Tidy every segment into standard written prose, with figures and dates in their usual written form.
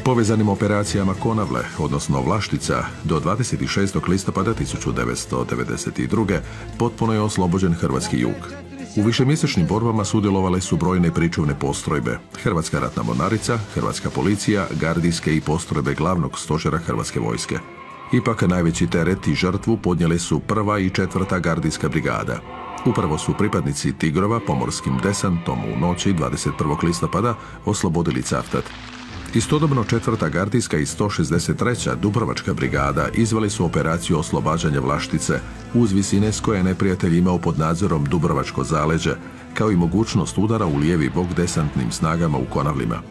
Povezanim operacijama Konavle, odnosno Vlaštica, do 26. listopada 1992. potpuno je oslobođen hrvatski jug. U višemjesečnim borbama sudjelovale su brojne pričuvne postrojbe, Hrvatska ratna mornarica, Hrvatska policija, gardijske i postrojbe glavnog stožera Hrvatske vojske. Ipak najveći teret i žrtvu podnijele su 1. i 4. gardijska brigada. Upravo su pripadnici Tigrova pomorskim desantom u noći 21. listopada oslobodili Cavtat. Istodobno 4. gardijska i 163. Dubrovačka brigada izveli su operaciju oslobađanja Vlaštice uz visine s koje je neprijatelj imao pod nadzorom Dubrovačko zaleđe, kao i mogućnost udara u lijevi bok desantnim snagama u Konavlima.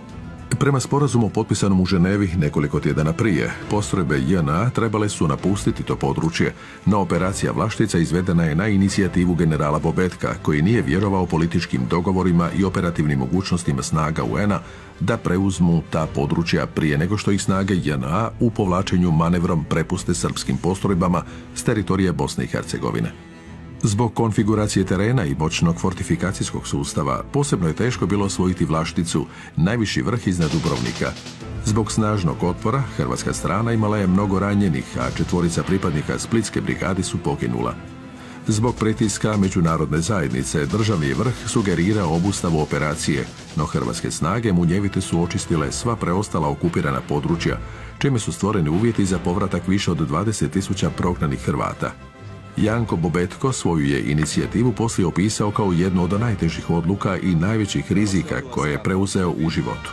Prema sporazumu potpisanom u Ženevi nekoliko tjedana prije, postrojbe JNA trebale su napustiti to područje, no operacija Vlaštica izvedena je na inicijativu generala Bobetka, koji nije vjerovao političkim dogovorima i operativnim mogućnostima snaga UN-a da preuzmu ta područja prije nego što ih snage JNA u povlačenju manevrom prepuste srpskim postrojbama s teritorija Bosne i Hercegovine. Zbog konfiguracije terena i moćnog fortifikacijskog sustava, posebno je teško bilo osvojiti Vlašticu, najviši vrh iznad Dubrovnika. Zbog snažnog otpora, hrvatska strana imala je mnogo ranjenih, a 4 pripadnika Splitske brigade su poginula. Zbog pritiska međunarodne zajednice, državni vrh sugerirao obustavu operacije, no hrvatske snage munjevite su očistile sva preostala okupirana područja, čime su stvoreni uvjeti za povratak više od 20.000 prognanih Hrvata. Janko Bobetko svoju je inicijativu poslije opisao kao jednu od najtežih odluka i najvećih rizika koje je preuzeo u životu.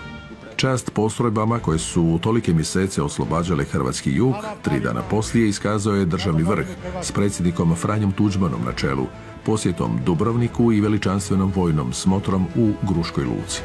Čast postrojbama koje su u tolike mjesece oslobađale hrvatski jug, 3 dana poslije iskazao je državni vrh s predsjednikom Franjom Tuđmanom na čelu, posjetom Dubrovniku i veličanstvenom vojnom smotrom u Gruškoj luci.